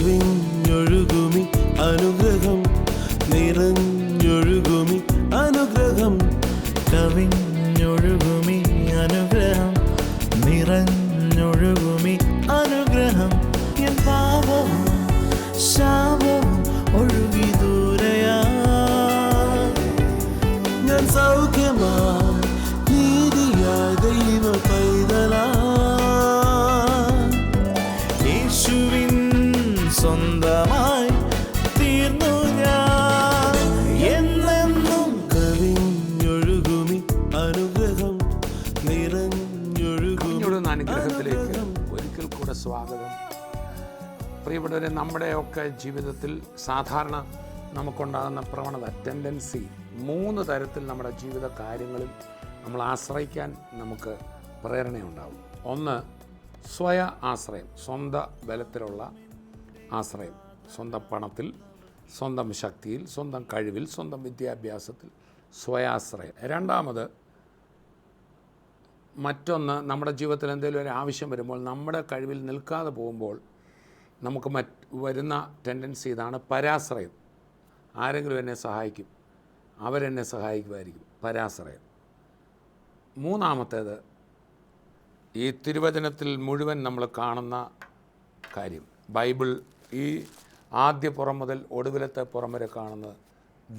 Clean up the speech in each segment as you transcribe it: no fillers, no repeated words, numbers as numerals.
കവിഞ്ഞൊഴുകുമി അനുഗ്രഹം നിറഞ്ഞൊഴുകുമി അനുഗ്രഹം കവിഞ്ഞൊഴുകുമി അനുഗ്രഹം നിറഞ്ഞൊഴുകുമി അനുഗ്രഹം എൻ പാപവും ശാപവും ഒഴുകി ദൂരയാ ഞാൻ സൗഖ്യമാ നീതിയായ ദൈവ പൈതലാ യേശുവിൻ സ്വന്തമായി തീർന്നു ഞാൻ എന്നെന്നും. കവിഞ്ഞൊഴുകുമി അനുഗ്രഹം നിറഞ്ഞൊഴുകുമി അനുഗ്രഹത്തിലേക്ക് ഒരിക്കൽ കൂടെ സ്വാഗതം. പ്രിയപ്പെട്ടവരെ, നമ്മുടെയൊക്കെ ജീവിതത്തിൽ സാധാരണ നമുക്കുണ്ടാകുന്ന പ്രവണത, ടെൻഡൻസി 3 തരത്തിൽ നമ്മുടെ ജീവിത കാര്യങ്ങളിൽ നമ്മൾ ആശ്രയിക്കാൻ നമുക്ക് പ്രേരണയുണ്ടാകും. ഒന്ന്, സ്വയ ആശ്രയം, സ്വന്തം ബലത്തിലുള്ള ആശ്രയം, സ്വന്തം പണത്തിൽ, സ്വന്തം ശക്തിയിൽ, സ്വന്തം കഴിവിൽ, സ്വന്തം വിദ്യാഭ്യാസത്തിൽ സ്വയാശ്രയം. രണ്ടാമത്, മറ്റൊന്ന്, നമ്മുടെ ജീവിതത്തിൽ എന്തെങ്കിലും ഒരു ആവശ്യം വരുമ്പോൾ നമ്മുടെ കഴിവിൽ നിൽക്കാതെ പോകുമ്പോൾ നമുക്ക് വരുന്ന ടെൻഡൻസി ഇതാണ്, പരാശ്രയം. ആരെങ്കിലും എന്നെ സഹായിക്കും, അവരെന്നെ സഹായിക്കുമായിരിക്കും, പരാശ്രയം. മൂന്നാമത്തേത്, ഈ തിരുവചനത്തിൽ മുഴുവൻ നമ്മൾ കാണുന്ന കാര്യം, ബൈബിൾ ഈ ആദ്യ പുറം മുതൽ ഒടുവിലത്തെ പുറം വരെ കാണുന്നത്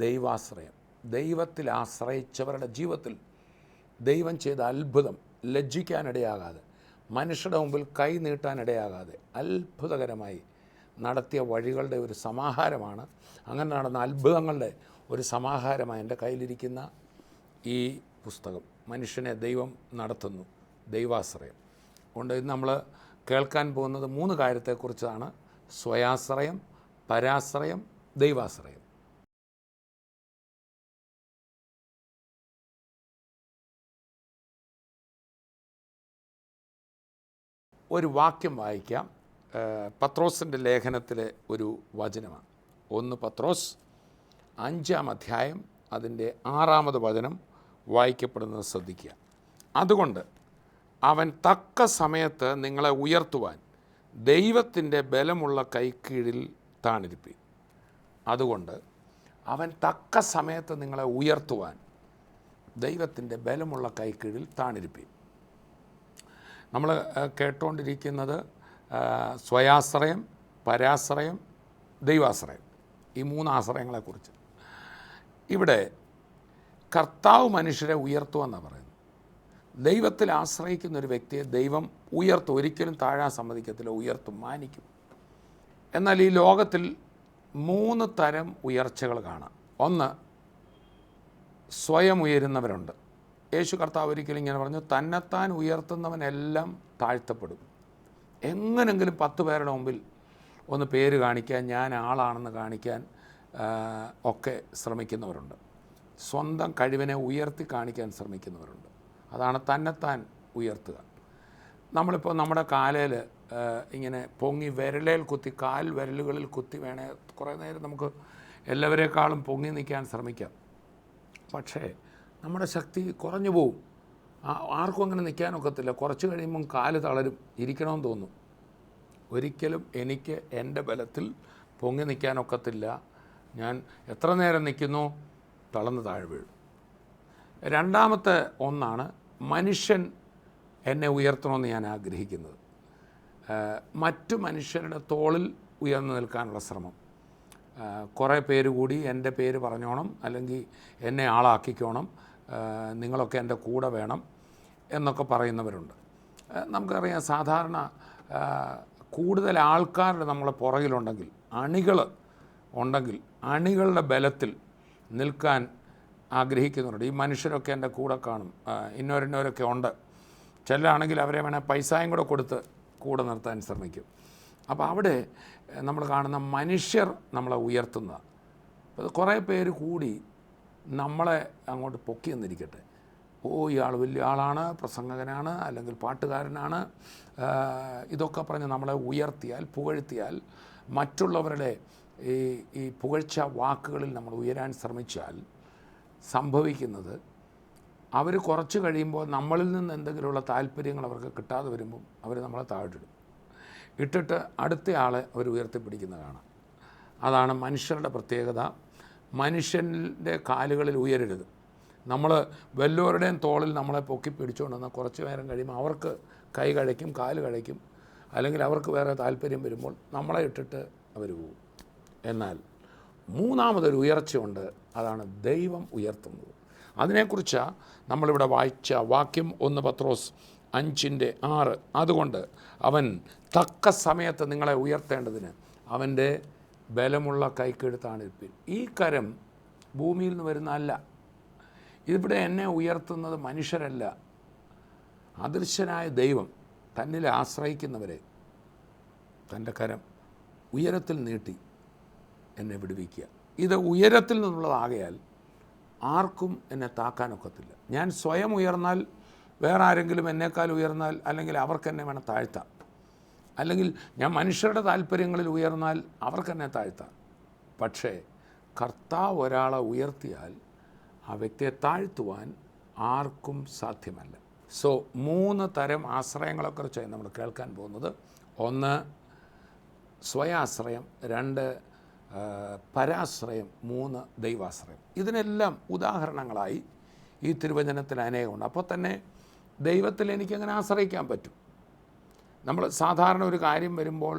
ദൈവാശ്രയം. ദൈവത്തിൽ ആശ്രയിച്ചവരുടെ ജീവിതത്തിൽ ദൈവം ചെയ്ത അത്ഭുതം ലജ്ജിക്കാനിടയാകാതെ, മനുഷ്യരുടെ മുമ്പിൽ കൈ നീട്ടാനിടയാകാതെ അത്ഭുതകരമായി നടത്തിയ വഴികളുടെ ഒരു സമാഹാരമാണ്, അങ്ങനെ നടന്ന അത്ഭുതങ്ങളുടെ ഒരു സമാഹാരമായി എൻ്റെ കയ്യിലിരിക്കുന്ന ഈ പുസ്തകം. മനുഷ്യനെ ദൈവം നടത്തുന്നു, ദൈവാശ്രയം. അതുകൊണ്ട് ഇന്ന് നമ്മൾ കേൾക്കാൻ പോകുന്നത് 3 കാര്യത്തെക്കുറിച്ചാണ്: സ്വയാശ്രയം, പരാശ്രയം, ദൈവാശ്രയം. ഒരു വാക്യം വായിക്കാം. പത്രോസിൻ്റെ ലേഖനത്തിലെ ഒരു വചനമാണ്. 1 പത്രോസ് 5-ാം അധ്യായം അതിൻ്റെ 6-ാമത് വചനം വായിക്കപ്പെടുന്നത് ശ്രദ്ധിക്കുക. അതുകൊണ്ട് അവൻ തക്ക സമയത്ത് നിങ്ങളെ ഉയർത്തുവാൻ ദൈവത്തിൻ്റെ ബലമുള്ള കൈക്കീഴിൽ താണിരിപ്പി. അതുകൊണ്ട് അവൻ തക്ക സമയത്ത് നിങ്ങളെ ഉയർത്തുവാൻ ദൈവത്തിൻ്റെ ബലമുള്ള കൈക്കീഴിൽ താണിരിപ്പി. നമ്മൾ കേട്ടുകൊണ്ടിരിക്കുന്നത് സ്വയാശ്രയം, പരാശ്രയം, ദൈവാശ്രയം, ഈ 3 ആശ്രയങ്ങളെക്കുറിച്ച്. ഇവിടെ കർത്താവ് മനുഷ്യരെ ഉയർത്തുമെന്നാണ് പറയുന്നത്. ദൈവത്തിൽ ആശ്രയിക്കുന്ന ഒരു വ്യക്തിയെ ദൈവം ഉയർത്തും, ഒരിക്കലും താഴാൻ സമ്മതിക്കത്തില്ല, ഉയർത്തും, മാനിക്കും. എന്നാൽ ഈ ലോകത്തിൽ 3 തരം ഉയർച്ചകൾ കാണാം. ഒന്ന്, സ്വയം ഉയരുന്നവരുണ്ട്. യേശു കർത്താവ് ഒരിക്കലും ഇങ്ങനെ പറഞ്ഞു, തന്നെത്താൻ ഉയർത്തുന്നവനെല്ലാം താഴ്ത്തപ്പെടും. എങ്ങനെങ്കിലും 10 പേരുടെ മുമ്പിൽ ഒന്ന് പേര് കാണിക്കാൻ, ഞാൻ ആളാണെന്ന് കാണിക്കാൻ ഒക്കെ ശ്രമിക്കുന്നവരുണ്ട്. സ്വന്തം കഴിവിനെ ഉയർത്തി കാണിക്കാൻ ശ്രമിക്കുന്നവരുണ്ട്. അതാണ് തന്നെത്താൻ ഉയർത്തുക. നമ്മളിപ്പോൾ നമ്മുടെ കാലയിൽ ഇങ്ങനെ പൊങ്ങി വിരലേൽ കുത്തി, കാൽ വിരലുകളിൽ കുത്തി വേണേ കുറേ നേരം നമുക്ക് എല്ലാവരേക്കാളും പൊങ്ങി നിൽക്കാൻ ശ്രമിക്കാം. പക്ഷേ നമ്മുടെ ശക്തി കുറഞ്ഞു പോവും. ആർക്കും അങ്ങനെ നിൽക്കാനൊക്കത്തില്ല. കുറച്ച് കഴിയുമ്പം കാല് തളരും, ഇരിക്കണമെന്ന് തോന്നും. ഒരിക്കലും എനിക്ക് എൻ്റെ ബലത്തിൽ പൊങ്ങി നിൽക്കാനൊക്കത്തില്ല. ഞാൻ എത്ര നേരം നിൽക്കുന്നു, തളർന്ന് താഴെ വീഴും. രണ്ടാമത്തെ ഒന്നാണ്, മനുഷ്യൻ എന്നെ ഉയർത്തണമെന്ന് ഞാൻ ആഗ്രഹിക്കുന്നത്. മറ്റു മനുഷ്യരുടെ തോളിൽ ഉയർന്നു നിൽക്കാനുള്ള ശ്രമം. കുറേ പേര് കൂടി എൻ്റെ പേര് പറഞ്ഞോണം, അല്ലെങ്കിൽ എന്നെ ആളാക്കിക്കോണം, നിങ്ങളൊക്കെ എൻ്റെ കൂടെ വേണം എന്നൊക്കെ പറയുന്നവരുണ്ട്. നമുക്കറിയാം, സാധാരണ കൂടുതൽ ആൾക്കാരുടെ നമ്മളെ പുറകിലുണ്ടെങ്കിൽ, അണികൾ ഉണ്ടെങ്കിൽ, അണികളുടെ ബലത്തിൽ നിൽക്കാൻ ആഗ്രഹിക്കുന്നുണ്ട്. ഈ മനുഷ്യരൊക്കെ എൻ്റെ കൂടെ കാണും, ഇന്നോരൊക്കെ ഉണ്ട്. ചിലരാണെങ്കിൽ അവരെ വേണേൽ പൈസയും കൂടെ കൊടുത്ത് കൂടെ നിർത്താൻ ശ്രമിക്കും. അപ്പോൾ അവിടെ നമ്മൾ കാണുന്ന മനുഷ്യർ നമ്മളെ ഉയർത്തുന്ന, അത് കുറേ പേര് കൂടി നമ്മളെ അങ്ങോട്ട് പൊക്കി എന്നിരിക്കട്ടെ. ഇയാൾ വലിയ ആളാണ്, പ്രസംഗകനാണ്, അല്ലെങ്കിൽ പാട്ടുകാരനാണ്, ഇതൊക്കെ പറഞ്ഞ് നമ്മളെ ഉയർത്തിയാൽ, പുകഴ്ത്തിയാൽ, മറ്റുള്ളവരുടെ ഈ പുകഴ്ച വാക്കുകളിൽ നമ്മൾ ഉയരാൻ ശ്രമിച്ചാൽ സംഭവിക്കുന്നത്, അവർ കുറച്ച് കഴിയുമ്പോൾ നമ്മളിൽ നിന്ന് എന്തെങ്കിലുമുള്ള താല്പര്യങ്ങൾ അവർക്ക് കിട്ടാതെ വരുമ്പം അവർ നമ്മളെ താഴ്ത്തിടും. ഇട്ടിട്ട് അടുത്തയാളെ അവർ ഉയർത്തിപ്പിടിക്കുന്ന കാണാം. അതാണ് മനുഷ്യരുടെ പ്രത്യേകത. മനുഷ്യൻ്റെ കാലുകളിൽ ഉയരരുത്. നമ്മൾ വല്ലവരുടെയും തോളിൽ നമ്മളെ പൊക്കി പിടിച്ചുകൊണ്ടെന്നാൽ കുറച്ച് നേരം കഴിയുമ്പോൾ അവർക്ക് കൈ കഴിക്കും, കാല് കഴിക്കും, അല്ലെങ്കിൽ അവർക്ക് വേറെ താല്പര്യം വരുമ്പോൾ നമ്മളെ ഇട്ടിട്ട് അവർ പോകും. എന്നാൽ മൂന്നാമതൊരു ഉയർച്ചയുണ്ട്, അതാണ് ദൈവം ഉയർത്തുന്നത്. അതിനെക്കുറിച്ചാണ് നമ്മളിവിടെ വായിച്ച വാക്യം 1 പത്രോസ് 5:6. അതുകൊണ്ട് അവൻ തക്ക സമയത്ത് നിങ്ങളെ ഉയർത്തേണ്ടതിന് അവൻ്റെ ബലമുള്ള കൈക്കെടുത്താണ് ഇരിപ്പിൻ. ഈ കരം ഭൂമിയിൽ നിന്ന് വരുന്ന അല്ല. ഇവിടെ എന്നെ ഉയർത്തുന്നത് മനുഷ്യരല്ല, അദൃശ്യനായ ദൈവം തന്നിൽ ആശ്രയിക്കുന്നവരെ തൻ്റെ കരം ഉയരത്തിൽ നീട്ടി എന്നെ വിടുവിക്കുക. ഇത് ഉയരത്തിൽ നിന്നുള്ളതാകയാൽ ആർക്കും എന്നെ താക്കാനൊക്കത്തില്ല. ഞാൻ സ്വയം ഉയർന്നാൽ, വേറെ ആരെങ്കിലും എന്നേക്കാൾ ഉയർന്നാൽ, അല്ലെങ്കിൽ അവർക്കെന്നെ വേണം താഴ്ത്താം, അല്ലെങ്കിൽ ഞാൻ മനുഷ്യരുടെ താല്പര്യങ്ങളിൽ ഉയർന്നാൽ അവർക്കെന്നെ താഴ്ത്താം. പക്ഷേ കർത്താവ് ഒരാളെ ഉയർത്തിയാൽ ആ വ്യക്തിയെ താഴ്ത്തുവാൻ ആർക്കും സാധ്യമല്ല. സോ 3 തരം ആശ്രയങ്ങളെക്കുറിച്ചാണ് നമ്മൾ കേൾക്കാൻ പോകുന്നത്. 1 സ്വയാശ്രയം, 2 പരാശ്രയം, 3 ദൈവാശ്രയം. ഇതിനെല്ലാം ഉദാഹരണങ്ങളായി ഈ തിരുവചനത്തിൽ അനേകമുണ്ട്. അപ്പോൾ തന്നെ ദൈവത്തിൽ എനിക്കങ്ങനെ ആശ്രയിക്കാൻ പറ്റും. നമ്മൾ സാധാരണ ഒരു കാര്യം വരുമ്പോൾ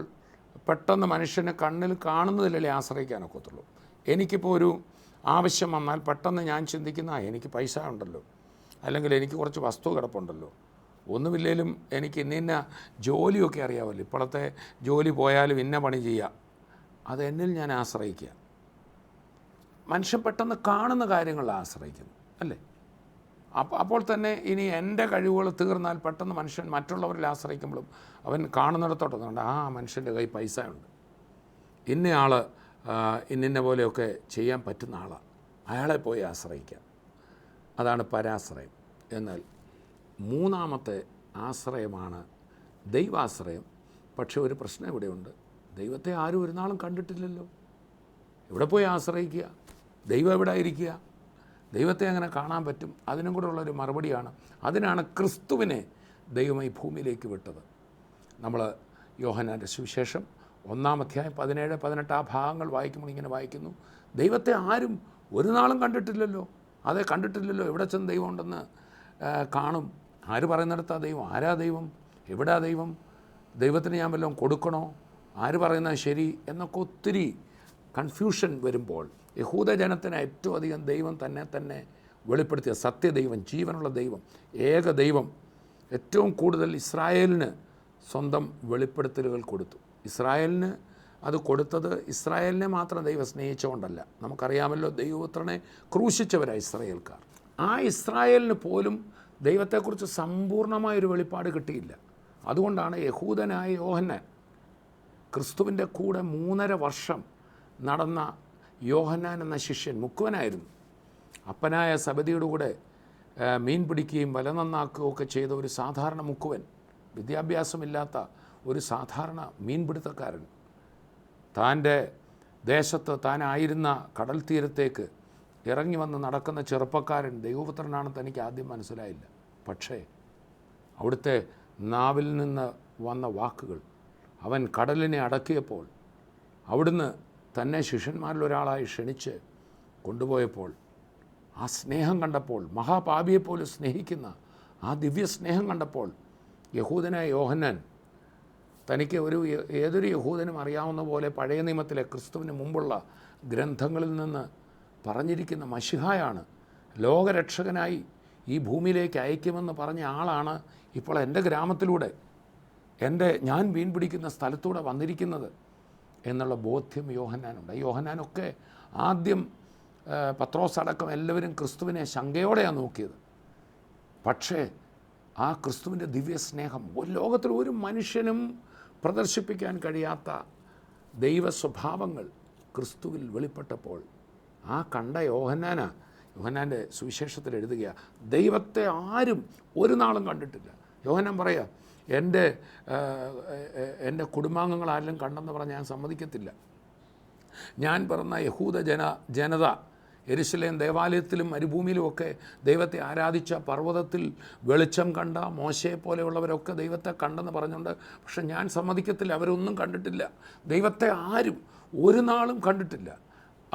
പെട്ടെന്ന് മനുഷ്യന് കണ്ണിൽ കാണുന്നതിലല്ലേ ആശ്രയിക്കാനൊക്കത്തുള്ളൂ. എനിക്കിപ്പോൾ ഒരു ആവശ്യം വന്നാൽ പെട്ടെന്ന് ഞാൻ ചിന്തിക്കുന്ന എനിക്ക് പൈസ ഉണ്ടല്ലോ, അല്ലെങ്കിൽ എനിക്ക് കുറച്ച് വസ്തു കിടപ്പുണ്ടല്ലോ, ഒന്നുമില്ലേലും എനിക്ക് ഇന്ന ജോലിയൊക്കെ അറിയാമല്ലോ, ഇപ്പോഴത്തെ ജോലി പോയാലും ഇന്ന പണി ചെയ്യുക, അത് എന്നിൽ ഞാൻ ആശ്രയിക്കുക. മനുഷ്യൻ പെട്ടെന്ന് കാണുന്ന കാര്യങ്ങളിൽ ആശ്രയിക്കുന്നു അല്ലേ? അപ്പോൾ തന്നെ ഇനി എൻ്റെ കഴിവുകൾ തീർന്നാൽ പെട്ടെന്ന് മനുഷ്യൻ മറ്റുള്ളവരിൽ ആശ്രയിക്കുമ്പോഴും അവൻ കാണുന്നിടത്തോട്ടുണ്ട് ആ മനുഷ്യൻ്റെ കയ്യിൽ പൈസ ഉണ്ട്, ഇന്നയാൾ ഇന്ന പോലെയൊക്കെ ചെയ്യാൻ പറ്റുന്ന ആളാണ്, അയാളെ പോയി ആശ്രയിക്കാം. അതാണ് പരാശ്രയം. എന്നാൽ മൂന്നാമത്തെ ആശ്രയമാണ് ദൈവാശ്രയം. പക്ഷേ ഒരു പ്രശ്നം ഇവിടെയുണ്ട്. ദൈവത്തെ ആരും ഒരു നാളും കണ്ടിട്ടില്ലല്ലോ. ഇവിടെ പോയി ആശ്രയിക്കുക, ദൈവം എവിടെ ഇരിക്കുക, ദൈവത്തെ അങ്ങനെ കാണാൻ പറ്റും? അതിനും കൂടെ ഉള്ളൊരു മറുപടിയാണ്. അതിനാണ് ക്രിസ്തുവിനെ ദൈവം ഈ ഭൂമിയിലേക്ക് വിട്ടത്. നമ്മൾ യോഹന്നാൻ്റെ സുവിശേഷം 1-ാം അധ്യായം 17-18 ആ ഭാഗങ്ങൾ വായിക്കുമ്പോൾ ഇങ്ങനെ വായിക്കുന്നു, ദൈവത്തെ ആരും ഒരു നാളും കണ്ടിട്ടില്ലല്ലോ. അതെ, കണ്ടിട്ടില്ലല്ലോ. എവിടെ ചെന്ന് ദൈവം ഉണ്ടെന്ന് കാണും. ആര് പറയുന്നിടത്താ ദൈവം? ആരാ ദൈവം? എവിടാ ദൈവം? ദൈവത്തിന് ഞാൻ വല്ലതും കൊടുക്കണോ? ആര് പറയുന്നത് ശരി എന്നൊക്കെ ഒത്തിരി കൺഫ്യൂഷൻ വരുമ്പോൾ യഹൂദജനത്തിന് ഏറ്റവും അധികം ദൈവം തന്നെ വെളിപ്പെടുത്തിയ സത്യദൈവം, ജീവനുള്ള ദൈവം, ഏക ദൈവം ഏറ്റവും കൂടുതൽ ഇസ്രായേലിന് സ്വന്തം വെളിപ്പെടുത്തലുകൾ കൊടുത്തു. ഇസ്രായേലിന് അത് കൊടുത്തത് ഇസ്രായേലിനെ മാത്രം ദൈവം സ്നേഹിച്ചുകൊണ്ടല്ല. നമുക്കറിയാമല്ലോ, ദൈവപുത്രനെ ക്രൂശിച്ചവരാണ് ഇസ്രായേൽക്കാർ. ആ ഇസ്രായേലിന് പോലും ദൈവത്തെക്കുറിച്ച് സമ്പൂർണ്ണമായൊരു വെളിപ്പാട് കിട്ടിയില്ല. അതുകൊണ്ടാണ് യഹൂദനായ യോഹന്നാൻ, ക്രിസ്തുവിൻ്റെ കൂടെ 3.5 വർഷം നടന്ന യോഹന്നാൻ എന്ന ശിഷ്യൻ, മുക്കുവനായിരുന്നു. അപ്പനായ സബദിയുടെ കൂടെ മീൻ പിടിക്കുകയും വല നന്നാക്കുകയും ഒക്കെ ചെയ്ത ഒരു സാധാരണ മുക്കുവൻ, വിദ്യാഭ്യാസമില്ലാത്ത ഒരു സാധാരണ മീൻപിടുത്തക്കാരൻ, താൻ്റെ ദേശത്ത് താനായിരുന്ന കടൽ തീരത്തേക്ക് ഇറങ്ങി വന്ന് നടക്കുന്ന ചെറുപ്പക്കാരൻ ദൈവപുത്രനാണെന്ന് തനിക്ക് ആദ്യം മനസ്സിലായില്ല. പക്ഷേ അവിടുത്തെ നാവിൽ നിന്ന് വന്ന വാക്കുകൾ, അവൻ കടലിനെ അടക്കിയപ്പോൾ, അവിടുന്ന് തന്നെ ശിഷ്യന്മാരിൽ ഒരാളായി ക്ഷണിച്ച് കൊണ്ടുപോയപ്പോൾ, ആ സ്നേഹം കണ്ടപ്പോൾ, മഹാപാപിയെപ്പോലും സ്നേഹിക്കുന്ന ആ ദിവ്യ സ്നേഹം കണ്ടപ്പോൾ യഹൂദനായ യോഹന്നാൻ, തനിക്ക് ഏതൊരു യഹൂദനും അറിയാവുന്ന പോലെ പഴയ നിയമത്തിലെ ക്രിസ്തുവിന് മുമ്പുള്ള ഗ്രന്ഥങ്ങളിൽ നിന്ന് പറഞ്ഞിരിക്കുന്ന മശിഹായാണ്, ലോകരക്ഷകനായി ഈ ഭൂമിയിലേക്ക് അയക്കുമെന്ന് പറഞ്ഞ ആളാണ് ഇപ്പോൾ എൻ്റെ ഗ്രാമത്തിലൂടെ, ഞാൻ മീൻ പിടിക്കുന്ന സ്ഥലത്തൂടെ വന്നിരിക്കുന്നത് എന്നുള്ള ബോധ്യം യോഹന്നാനുണ്ട്. യോഹന്നാനൊക്കെ ആദ്യം പത്രോസ് അടക്കം എല്ലാവരും ക്രിസ്തുവിനെ ശങ്കയോടെയാണ് നോക്കിയത്. പക്ഷേ ആ ക്രിസ്തുവിൻ്റെ ദിവ്യ സ്നേഹം ലോകത്തിൽ ഒരു മനുഷ്യനും പ്രദർശിപ്പിക്കാൻ കഴിയാത്ത ദൈവ സ്വഭാവങ്ങൾ ക്രിസ്തുവിൽ വെളിപ്പെട്ടപ്പോൾ ആ കണ്ട യോഹന്നാൻ്റെ സുവിശേഷത്തിൽ എഴുതുക, ദൈവത്തെ ആരും ഒരു നാളും കണ്ടിട്ടില്ല. യോഹന്നാൻ പറയുക, എൻ്റെ കുടുംബാംഗങ്ങൾ ആരെങ്കിലും കണ്ടെന്ന് പറഞ്ഞാൽ ഞാൻ സമ്മതിക്കത്തില്ല. ഞാൻ പറഞ്ഞ ജനത യെരുശലേം ദേവാലയത്തിലും മരുഭൂമിയിലുമൊക്കെ ദൈവത്തെ ആരാധിച്ച, പർവ്വതത്തിൽ വെളിച്ചം കണ്ട മോശയെ പോലെയുള്ളവരൊക്കെ ദൈവത്തെ കണ്ടെന്ന് പറഞ്ഞുകൊണ്ട്, പക്ഷെ ഞാൻ സമ്മതിക്കത്തില്ല, അവരൊന്നും കണ്ടിട്ടില്ല. ദൈവത്തെ ആരും ഒരു നാളും കണ്ടിട്ടില്ല.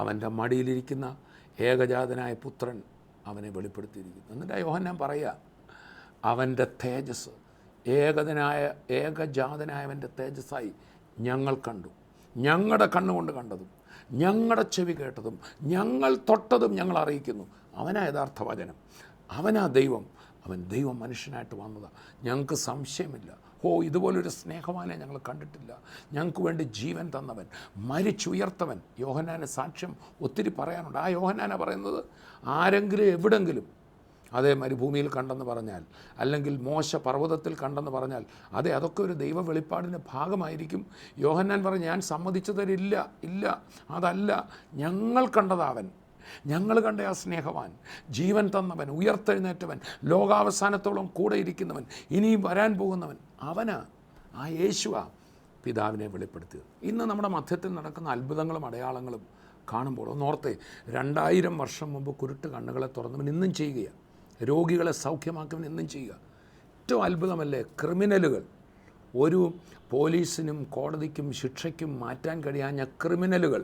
അവൻ്റെ മടിയിലിരിക്കുന്ന ഏകജാതനായ പുത്രൻ അവനെ വെളിപ്പെടുത്തിയിരിക്കുന്നു. എന്നിട്ട് യോഹന്നാൻ പറയുക, അവൻ്റെ തേജസ്, ഏകജാതനായവൻ്റെ തേജസ്സായി ഞങ്ങൾ കണ്ടു. ഞങ്ങളുടെ കണ്ണുകൊണ്ട് കണ്ടതും ഞങ്ങളുടെ ചെവി കേട്ടതും ഞങ്ങൾ തൊട്ടതും ഞങ്ങൾ അറിയിക്കുന്നു. അവനാ യഥാർത്ഥ വചനം, അവനാ ദൈവം. അവൻ ദൈവം മനുഷ്യനായിട്ട് വന്നതാണ്. ഞങ്ങൾക്ക് സംശയമില്ല, ഇതുപോലൊരു സ്നേഹവാനെ ഞങ്ങൾ കണ്ടിട്ടില്ല. ഞങ്ങൾക്ക് വേണ്ടി ജീവൻ തന്നവൻ, മരിച്ചുയർത്തവൻ. യോഹന്നാന് സാക്ഷ്യം ഒത്തിരി പറയാനുണ്ട്. ആ യോഹന്നാനാണ് പറയുന്നത്, ആരെങ്കിലും എവിടെങ്കിലും അതേ മരുഭൂമിയിൽ കണ്ടെന്ന് പറഞ്ഞാൽ, അല്ലെങ്കിൽ മോശ പർവ്വതത്തിൽ കണ്ടെന്ന് പറഞ്ഞാൽ, അതൊക്കെ ഒരു ദൈവ വെളിപ്പാടിൻ്റെ ഭാഗമായിരിക്കും. യോഹന്നാൻ പറഞ്ഞു, ഞാൻ സമ്മതിച്ചു തരില്ല, ഇല്ല, അതല്ല, ഞങ്ങൾ കണ്ടതാവൻ, ഞങ്ങൾ കണ്ട ആ സ്നേഹവാൻ, ജീവൻ തന്നവൻ, ഉയർത്തെഴുന്നേറ്റവൻ, ലോകാവസാനത്തോളം കൂടെ ഇരിക്കുന്നവൻ, ഇനിയും വരാൻ പോകുന്നവൻ, അവനാ, ആ യേശുവാ പിതാവിനെ വെളിപ്പെടുത്തിയത്. ഇന്ന് നമ്മുടെ മധ്യത്തിൽ നടക്കുന്ന അത്ഭുതങ്ങളും അടയാളങ്ങളും കാണുമ്പോൾ ഒന്നോർത്തെ, 2000 വർഷം മുമ്പ് കുരുട്ട് കണ്ണുകളെ തുറന്നവൻ ഇന്നും ചെയ്യുകയാണ്. രോഗികളെ സൗഖ്യമാക്കുവാൻ എന്നും ചെയ്യുക. ഏറ്റവും അത്ഭുതമല്ലേ, ക്രിമിനലുകൾ, ഒരു പോലീസിനും കോടതിക്കും ശിക്ഷയ്ക്കും മാറ്റാൻ കഴിയാഞ്ഞ ക്രിമിനലുകൾ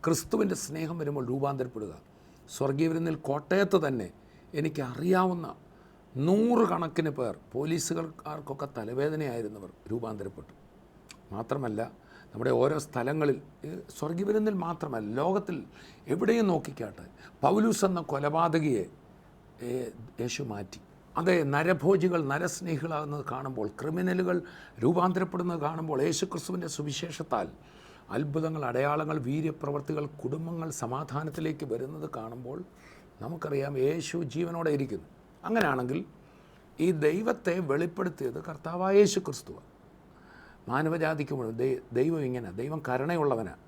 ക്രിസ്തുവിൻ്റെ സ്നേഹം വരുമ്പോൾ രൂപാന്തരപ്പെടുക. സ്വർഗീയ വിരുന്നിൽ കോട്ടയത്ത് തന്നെ എനിക്കറിയാവുന്ന 100 കണക്കിന് പേർ, പോലീസുകാർക്കൊക്കെ തലവേദനയായിരുന്നവർ രൂപാന്തരപ്പെട്ടു. മാത്രമല്ല, നമ്മുടെ ഓരോ സ്ഥലങ്ങളിൽ, സ്വർഗീയ വിരുന്നിൽ മാത്രമല്ല, ലോകത്തിൽ എവിടെയും നോക്കിക്കാട്ടെ, പൗലൂസ് എന്ന കൊലപാതകിയെ യേശു മാറ്റി. അതെ, നരഭോജികൾ നരസ്നേഹികളാകുന്നത് കാണുമ്പോൾ, ക്രിമിനലുകൾ രൂപാന്തരപ്പെടുന്നത് കാണുമ്പോൾ, യേശു ക്രിസ്തുവിൻ്റെ സുവിശേഷത്താൽ അത്ഭുതങ്ങൾ, അടയാളങ്ങൾ, വീര്യപ്രവർത്തികൾ, കുടുംബങ്ങൾ സമാധാനത്തിലേക്ക് വരുന്നത് കാണുമ്പോൾ നമുക്കറിയാം യേശു ജീവനോടെ ഇരിക്കുന്നു. അങ്ങനെയാണെങ്കിൽ ഈ ദൈവത്തെ വെളിപ്പെടുത്തിയത് കർത്താവായ യേശു ക്രിസ്തുവാണ്. മാനവജാതിക്ക് മുഴുവൻ ദൈവം ഇങ്ങനെ, ദൈവം കരുണയുള്ളവനാണ്.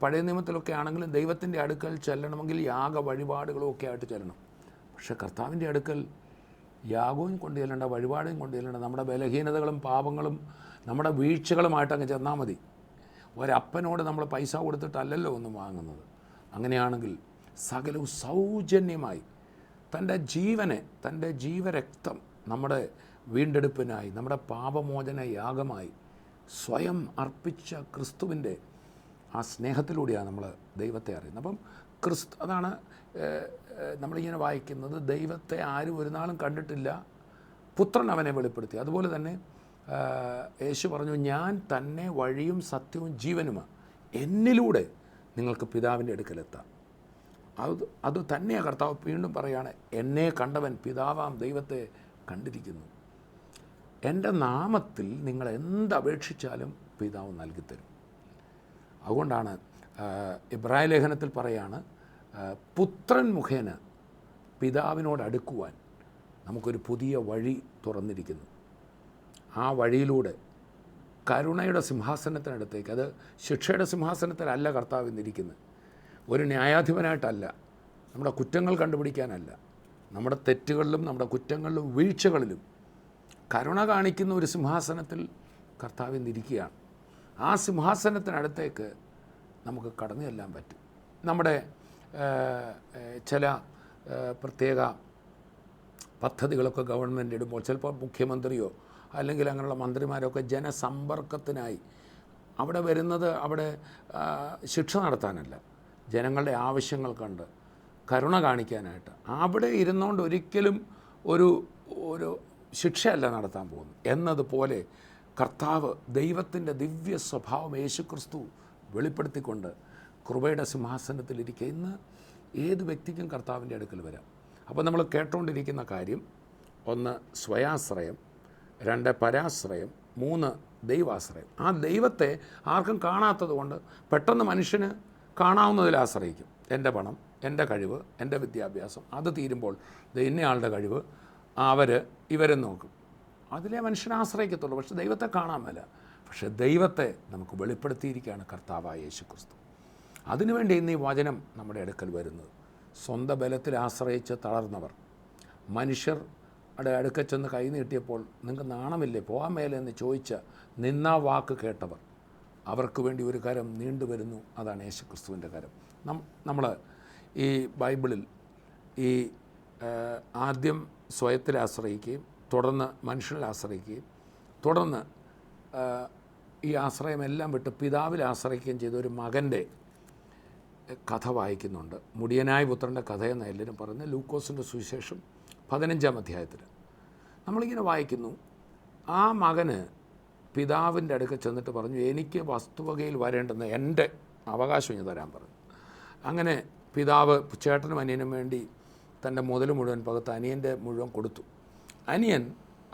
പഴയ നിയമത്തിലൊക്കെ ആണെങ്കിലും ദൈവത്തിൻ്റെ അടുക്കൽ ചെല്ലണമെങ്കിൽ യാഗ വഴിപാടുകളും ഒക്കെ ആയിട്ട് ചെല്ലണം. പക്ഷേ കർത്താവിൻ്റെ അടുക്കൽ യാഗവും കൊണ്ട് ചെല്ലേണ്ട, വഴിപാടും കൊണ്ട് ചെല്ലേണ്ട, നമ്മുടെ ബലഹീനതകളും പാപങ്ങളും നമ്മുടെ വീഴ്ചകളുമായിട്ട് അങ്ങ് ചെന്നാൽ മതി. ഒരപ്പനോട് നമ്മൾ പൈസ കൊടുത്തിട്ടല്ലല്ലോ ഒന്നും വാങ്ങുന്നത്. അങ്ങനെയാണെങ്കിൽ സകലവും സൗജന്യമായി തൻ്റെ ജീവനെ, തൻ്റെ ജീവരക്തം നമ്മുടെ വീണ്ടെടുപ്പിനായി, നമ്മുടെ പാപമോചന യാഗമായി സ്വയം അർപ്പിച്ച ക്രിസ്തുവിൻ്റെ ആ സ്നേഹത്തിലൂടെയാണ് നമ്മൾ ദൈവത്തെ അറിയുന്നത്. അപ്പം അതാണ് നമ്മളിങ്ങനെ വായിക്കുന്നത്, ദൈവത്തെ ആരും ഒരു നാളും കണ്ടിട്ടില്ല, പുത്രൻ അവനെ വെളിപ്പെടുത്തി. അതുപോലെ തന്നെ യേശു പറഞ്ഞു, ഞാൻ തന്നെ വഴിയും സത്യവും ജീവനുമാണ്, എന്നിലൂടെ നിങ്ങൾക്ക് പിതാവിൻ്റെ അടുക്കലെത്താം. അത് തന്നെയാണ് കർത്താവ് വീണ്ടും പറയുകയാണ്, എന്നെ കണ്ടവൻ പിതാവാം ദൈവത്തെ കണ്ടിരിക്കുന്നു. എൻ്റെ നാമത്തിൽ നിങ്ങൾ എന്തപേക്ഷിച്ചാലും പിതാവ് നൽകിത്തരും. അതുകൊണ്ടാണ് ഇബ്രായ ലേഖനത്തിൽ പറയാണ്, പുത്രൻ മുഖേന പിതാവിനോട് അടുക്കുവാൻ നമുക്കൊരു പുതിയ വഴി തുറന്നിരിക്കുന്നു. ആ വഴിയിലൂടെ കരുണയുടെ സിംഹാസനത്തിനടുത്തേക്ക്, അത് ശിക്ഷയുടെ സിംഹാസനത്തിലല്ല കർത്താവ് ഇന്നിരിക്കുന്നത്, ഒരു ന്യായാധിപനായിട്ടല്ല, നമ്മുടെ കുറ്റങ്ങൾ കണ്ടുപിടിക്കാനല്ല, നമ്മുടെ തെറ്റുകളിലും നമ്മുടെ കുറ്റങ്ങളിലും വീഴ്ചകളിലും കരുണ കാണിക്കുന്ന ഒരു സിംഹാസനത്തിൽ കർത്താവ് ഇന്നിരിക്കുകയാണ്. ആ സിംഹാസനത്തിനടുത്തേക്ക് നമുക്ക് കടന്നു ചെല്ലാൻ പറ്റും. നമ്മുടെ ചില പ്രത്യേക പദ്ധതികളൊക്കെ ഗവൺമെൻറ് ഇടുമ്പോൾ ചിലപ്പോൾ മുഖ്യമന്ത്രിയോ അല്ലെങ്കിൽ അങ്ങനെയുള്ള മന്ത്രിമാരൊക്കെ ജനസമ്പർക്കത്തിനായി അവിടെ വരുന്നത്, അവിടെ ശിക്ഷ നടത്താനല്ല, ജനങ്ങളുടെ ആവശ്യങ്ങൾ കണ്ട് കരുണ കാണിക്കാനായിട്ട്. അവിടെ ഇരുന്നുകൊണ്ട് ഒരിക്കലും ഒരു ശിക്ഷയല്ല നടത്താൻ പോകുന്നത്. എന്നതുപോലെ കർത്താവ് ദൈവത്തിൻ്റെ ദിവ്യ സ്വഭാവം യേശുക്രിസ്തു വെളിപ്പെടുത്തിക്കൊണ്ട് കൃപയുടെ സിംഹാസനത്തിലിരിക്കുക. ഇന്ന് ഏത് വ്യക്തിക്കും കർത്താവിൻ്റെ അടുക്കൽ വരാം. അപ്പോൾ നമ്മൾ കേട്ടുകൊണ്ടിരിക്കുന്ന കാര്യം, 1 സ്വയാശ്രയം, 2 പരാശ്രയം, 3 ദൈവാശ്രയം. ആ ദൈവത്തെ ആർക്കും കാണാത്തത് കൊണ്ട് പെട്ടെന്ന് മനുഷ്യന് കാണാവുന്നതിൽ ആശ്രയിക്കും. എൻ്റെ പണം, എൻ്റെ കഴിവ്, എൻ്റെ വിദ്യാഭ്യാസം, അത് തീരുമ്പോൾ ഇന്നയാളുടെ കഴിവ്, ഇവരെ നോക്കും, അതിലെ മനുഷ്യനെ ആശ്രയിക്കത്തുള്ളൂ. പക്ഷെ ദൈവത്തെ കാണാൻ മേല. പക്ഷെ ദൈവത്തെ നമുക്ക് വെളിപ്പെടുത്തിയിരിക്കുകയാണ് കർത്താവായ യേശു ക്രിസ്തു. അതിനുവേണ്ടി ഇന്ന് ഈ വചനം നമ്മുടെ അടുക്കൽ വരുന്നത്. സ്വന്തം ബലത്തിൽ ആശ്രയിച്ച് തളർന്നവർ, മനുഷ്യരുടെ അടുക്കൽ ചെന്ന് കൈ നീട്ടിയപ്പോൾ നിങ്ങൾക്ക് നാണമില്ലേ, പോകാൻ മേലെ എന്ന് ചോദിച്ച നിന്നാ വാക്ക് കേട്ടവർ, അവർക്ക് വേണ്ടി ഒരു കരം നീണ്ടുവരുന്നു. അതാണ് യേശു ക്രിസ്തുവിൻ്റെ കരം. നമ്മൾ ഈ ബൈബിളിൽ ഈ ആദ്യം സ്വയത്തിൽ ആശ്രയിക്കുകയും തുടർന്ന് മനുഷ്യനിൽ ആശ്രയിക്കുകയും തുടർന്ന് ഈ ആശ്രയമെല്ലാം വിട്ട് പിതാവിൽ ആശ്രയിക്കുകയും ചെയ്ത ഒരു മകൻ്റെ കഥ വായിക്കുന്നുണ്ട്. മുടിയനായ പുത്രൻ്റെ കഥയെന്ന് എല്ലാവരും പറയുന്നത് ലൂക്കോസിൻ്റെ സുവിശേഷം 15-ാം അധ്യായത്തിൽ നമ്മളിങ്ങനെ വായിക്കുന്നു. ആ മകന് പിതാവിൻ്റെ അടുക്കൽ ചെന്നിട്ട് പറഞ്ഞു, എനിക്ക് വസ്തുവകയിൽ വരേണ്ടുന്ന എൻ്റെ അവകാശം ഇനി തരാൻ പറഞ്ഞു. അങ്ങനെ പിതാവ് ചേട്ടനും അനിയനും വേണ്ടി തൻ്റെ മുതൽ മുഴുവൻ പകുത്ത് അനിയൻ്റെ മുഴുവൻ കൊടുത്തു. അനിയൻ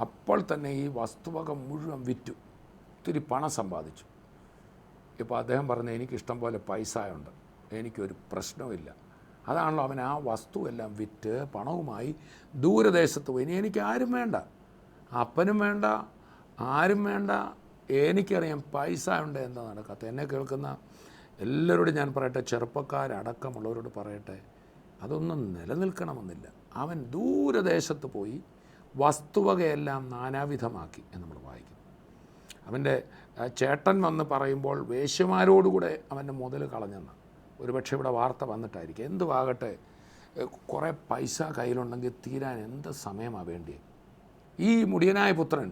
അപ്പോൾ തന്നെ ഈ വസ്തുവക മുഴുവൻ വിറ്റു, ഒത്തിരി പണം സമ്പാദിച്ചു. ഇപ്പോൾ അദ്ദേഹം പറഞ്ഞു, എനിക്കിഷ്ടം പോലെ പൈസ ഉണ്ട്, എനിക്കൊരു പ്രശ്നവുമില്ല. അതാണല്ലോ അവൻ ആ വസ്തുവെല്ലാം വിറ്റ് പണവുമായി ദൂരദേശത്ത് പോയി. ഇനി എനിക്ക് ആരും വേണ്ട, അപ്പനും വേണ്ട, ആരും വേണ്ട, എനിക്കറിയാം പൈസ ഉണ്ട് എന്താ നടക്കാത്ത. എന്നെ കേൾക്കുന്ന എല്ലാവരോടും ഞാൻ പറയട്ടെ, ചെറുപ്പക്കാരടക്കമുള്ളവരോട് പറയട്ടെ, അതൊന്നും നിലനിൽക്കണമെന്നില്ല. അവൻ ദൂരദേശത്ത് പോയി വസ്തുവകയെല്ലാം നാനാവിധമാക്കി എന്ന് നമ്മൾ വായിക്കും. അവൻ്റെ ചേട്ടൻ വന്ന് പറയുമ്പോൾ വേശ്യമാരോടുകൂടെ അവൻ്റെ മുതൽ കളഞ്ഞെന്ന് ഒരുപക്ഷെ ഇവിടെ വാർത്ത വന്നിട്ടായിരിക്കും. എന്തുവാകട്ടെ, കുറേ പൈസ കയ്യിലുണ്ടെങ്കിൽ തീരാൻ എന്ത് സമയമാണ് വേണ്ടിയത്. ഈ മുടിയനായ പുത്രൻ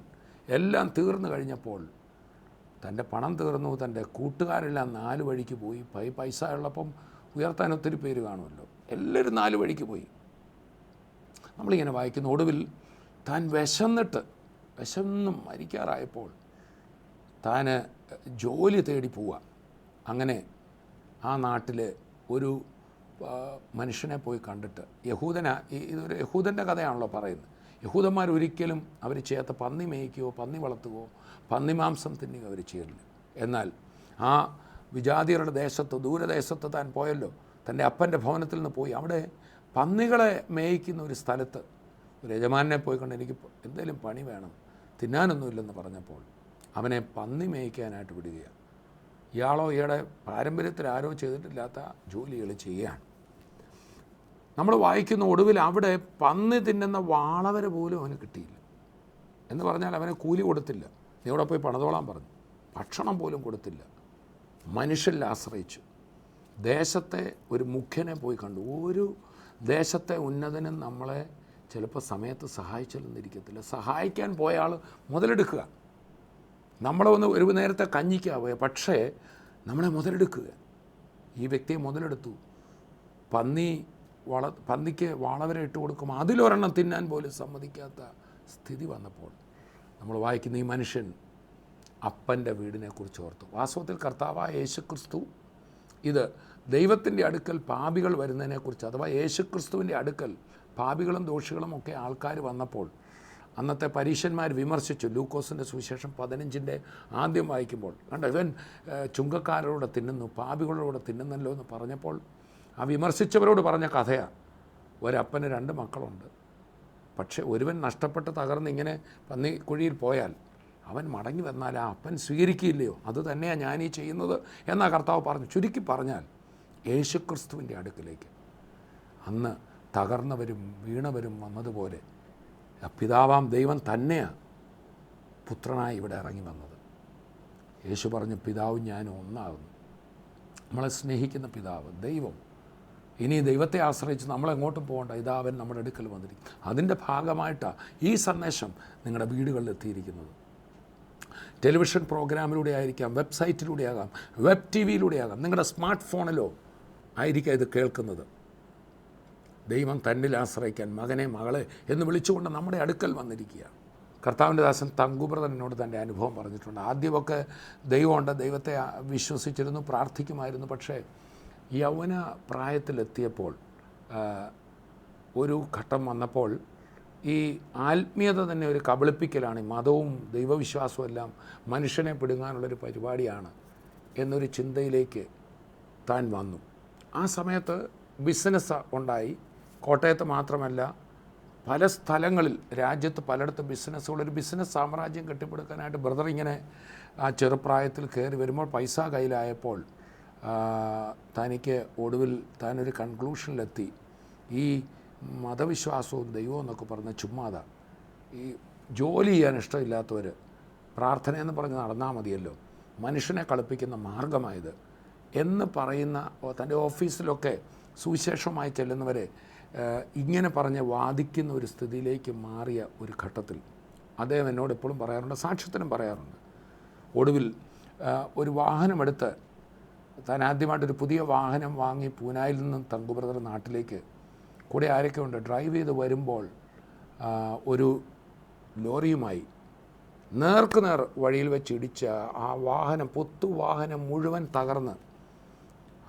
എല്ലാം തീർന്നു കഴിഞ്ഞപ്പോൾ തൻ്റെ പണം തീർന്നു, തൻ്റെ കൂട്ടുകാരെല്ലാം 4 വഴിക്ക് പോയി. പൈസ ഉള്ളപ്പം ഉയർത്താൻ ഒത്തിരി പേര് കാണുമല്ലോ, എല്ലാവരും 4 വഴിക്ക് പോയി. നമ്മളിങ്ങനെ വായിക്കുന്നു. ഒടുവിൽ താൻ വിശന്നും മരിക്കാറായപ്പോൾ താൻ ജോലി തേടി പോവുക. അങ്ങനെ ആ നാട്ടിൽ ഒരു മനുഷ്യനെ പോയി കണ്ടിട്ട്, ഇതൊരു യഹൂദൻ്റെ കഥയാണല്ലോ പറയുന്നത്. യഹൂദന്മാർ ഒരിക്കലും അവർ ചെയ്യാത്ത പന്നി മേയ്ക്കുകയോ പന്നി വളർത്തുകയോ പന്നിമാംസം തിന്നുകയോ അവർ ചെയ്യില്ല. എന്നാൽ ആ വിജാതിയരുടെ ദേശത്ത്, ദൂരദേശത്ത് താൻ പോയല്ലോ, തൻ്റെ അപ്പൻ്റെ ഭവനത്തിൽ നിന്ന് പോയി അവിടെ പന്നികളെ മേയ്ക്കുന്ന ഒരു സ്ഥലത്ത് ഒരു യജമാനെ പോയി കണ്ട്, എനിക്ക് എന്തെങ്കിലും പണി വേണം, തിന്നാനൊന്നുമില്ലെന്ന് പറഞ്ഞപ്പോൾ അവനെ പന്നി മേയ്ക്കാനായിട്ട് വിടുകയാണ്. ഇയാളോ ഇയാളുടെ പാരമ്പര്യത്തിൽ ആരോ ചെയ്തിട്ടില്ലാത്ത ജോലികൾ ചെയ്യുകയാണ്. നമ്മൾ വായിക്കുന്ന ഒടുവിൽ അവിടെ പന്നി തിന്നുന്ന വാളവര പോലും അവന് കിട്ടിയില്ല. എന്ന് പറഞ്ഞാൽ അവന് കൂലി കൊടുത്തില്ല, നീ ഇവിടെ പോയി പണിതോളാൻ പറഞ്ഞു. ഭക്ഷണം പോലും കൊടുത്തില്ല. മനുഷ്യരിൽ ആശ്രയിച്ചു. ദേശത്തെ ഒരു മുഖ്യനെ പോയി കണ്ടു. ഒരു ദേശത്തെ ഉന്നതനും നമ്മളെ ചിലപ്പോൾ സമയത്ത് സഹായിച്ചില്ലെന്നിരിക്കത്തില്ല. സഹായിക്കാൻ പോയ ആൾ മുതലെടുക്കുക. നമ്മളെ ഒരു നേരത്തെ കഞ്ഞിക്കാവുക, പക്ഷേ നമ്മളെ മുതലെടുക്കുക. ഈ വ്യക്തിയെ മുതലെടുത്തു. പന്നിക്ക് വാളവരെ ഇട്ട് കൊടുക്കും, അതിലൊരെണ്ണം തിന്നാൻ പോലും സമ്മതിക്കാത്ത സ്ഥിതി വന്നപ്പോൾ നമ്മൾ വായിക്കുന്ന ഈ മനുഷ്യൻ അപ്പൻ്റെ വീടിനെക്കുറിച്ച് ഓർത്തു. വാസ്തവത്തിൽ കർത്താവായ യേശുക്രിസ്തു ഇത് ദൈവത്തിൻ്റെ അടുക്കൽ പാപികൾ വരുന്നതിനെക്കുറിച്ച്, അഥവാ യേശുക്രിസ്തുവിൻ്റെ അടുക്കൽ പാപികളും ദോഷികളും ഒക്കെ ആൾക്കാർ വന്നപ്പോൾ അന്നത്തെ പരീശന്മാർ വിമർശിച്ചു. ലൂക്കോസിൻ്റെ സുവിശേഷം 15-ൻ്റെ ആദ്യം വായിക്കുമ്പോൾ കണ്ട, ഇവൻ ചുങ്കക്കാരോട് തിന്നുന്നു, പാപികളോട് തിന്നുന്നല്ലോ എന്ന് പറഞ്ഞപ്പോൾ ആ വിമർശിച്ചവരോട് പറഞ്ഞ കഥയാണ്. ഒരപ്പന് 2 മക്കളുണ്ട്, പക്ഷേ ഒരുവൻ നഷ്ടപ്പെട്ട് തകർന്ന് ഇങ്ങനെ പന്നിക്കുഴിയിൽ പോയാൽ അവൻ മടങ്ങി വന്നാൽ ആ അപ്പൻ സ്വീകരിക്കില്ലയോ, അത് തന്നെയാണ് ഞാനീ ചെയ്യുന്നത് എന്നാ കർത്താവ് പറഞ്ഞു. ചുരുക്കി പറഞ്ഞാൽ യേശുക്രിസ്തുവിൻ്റെ അടുക്കിലേക്ക് അന്ന് തകർന്നവരും വീണവരും വന്നതുപോലെ പിതാവാം ദൈവം തന്നെയാണ് പുത്രനായി ഇവിടെ ഇറങ്ങി വന്നത്. യേശു പറഞ്ഞു, പിതാവും ഞാനും ഒന്നാകുന്നു. നമ്മളെ സ്നേഹിക്കുന്ന പിതാവ് ദൈവം. ഇനി ദൈവത്തെ ആശ്രയിച്ച് നമ്മളെങ്ങോട്ടും പോകേണ്ട, ഇതാവൻ നമ്മുടെ അടുക്കൽ വന്നിരിക്കും. അതിൻ്റെ ഭാഗമായിട്ടാണ് ഈ സന്ദേശം നിങ്ങളുടെ വീടുകളിൽ എത്തിയിരിക്കുന്നത്. ടെലിവിഷൻ പ്രോഗ്രാമിലൂടെ ആയിരിക്കാം, വെബ്സൈറ്റിലൂടെ ആകാം, വെബ് ടി വിയിലൂടെ ആകാം, നിങ്ങളുടെ സ്മാർട്ട് ഫോണിലോ ആയിരിക്കാം ഇത് കേൾക്കുന്നത്. ദൈവം തന്നിൽ ആശ്രയിക്കാൻ മകനെ മകളെ എന്ന് വിളിച്ചുകൊണ്ട് നമ്മുടെ അടുക്കൽ വന്നിരിക്കുകയാണ്. കർത്താവിൻ്റെ ദാസൻ തങ്കുബ്രദർ എന്നോട് തൻ്റെ അനുഭവം പറഞ്ഞിട്ടുണ്ട്. ആദ്യമൊക്കെ ദൈവമുണ്ട്, ദൈവത്തെ വിശ്വസിച്ചിരുന്നു, പ്രാർത്ഥിക്കുമായിരുന്നു. പക്ഷേ യൗവന പ്രായത്തിലെത്തിയപ്പോൾ ഒരു ഘട്ടം വന്നപ്പോൾ ഈ ആത്മീയത തന്നെ ഒരു കബളിപ്പിക്കലാണ്. മതവും ദൈവവിശ്വാസവും എല്ലാം മനുഷ്യനെ പിടുങ്ങാനുള്ളൊരു പരിപാടിയാണ് എന്നൊരു ചിന്തയിലേക്ക് താൻ വന്നു. ആ സമയത്ത് ബിസിനസ് ഉണ്ടായി. കോട്ടയത്ത് മാത്രമല്ല, പല സ്ഥലങ്ങളിൽ രാജ്യത്ത് പലയിടത്ത് ബിസിനസ്സുകളൊരു ബിസിനസ് സാമ്രാജ്യം കെട്ടിപ്പടുക്കാനായിട്ട് ബ്രദർ ഇങ്ങനെ ആ ചെറുപ്രായത്തിൽ കയറി വരുമ്പോൾ പൈസ കയ്യിലായപ്പോൾ തനിക്ക് ഒടുവിൽ താനൊരു കൺക്ലൂഷനിലെത്തി. ഈ മതവിശ്വാസവും ദൈവവും എന്നൊക്കെ പറഞ്ഞ ചുമ്മാതാ. ഈ ജോലി ചെയ്യാൻ ഇഷ്ടമില്ലാത്തവർ പ്രാർത്ഥനയെന്ന് പറഞ്ഞ് നടന്നാൽ മതിയല്ലോ, മനുഷ്യനെ കളിപ്പിക്കുന്ന മാർഗമായത് എന്ന് പറയുന്ന തൻ്റെ ഓഫീസിലൊക്കെ സുവിശേഷമായി ചെല്ലുന്നവരെ ഇങ്ങനെ പറഞ്ഞ് വാദിക്കുന്ന ഒരു സ്ഥിതിയിലേക്ക് മാറിയ ഒരു ഘട്ടത്തിൽ അദ്ദേഹം എന്നോട് എപ്പോഴും പറയാറുണ്ട്, സാക്ഷ്യത്തിനും പറയാറുണ്ട്. ഒടുവിൽ ഒരു വാഹനമെടുത്ത് താൻ ആദ്യമായിട്ടൊരു പുതിയ വാഹനം വാങ്ങി പൂനായിൽ നിന്നും തങ്കുബ്രദർ നാട്ടിലേക്ക് കൂടെ ആരൊക്കെ ഉണ്ട് ഡ്രൈവ് ചെയ്ത് വരുമ്പോൾ ഒരു ലോറിയുമായി നേർക്കുനേർ വഴിയിൽ വെച്ച് ഇടിച്ച ആ വാഹനം, പൊത്തുവാഹനം മുഴുവൻ തകർന്ന്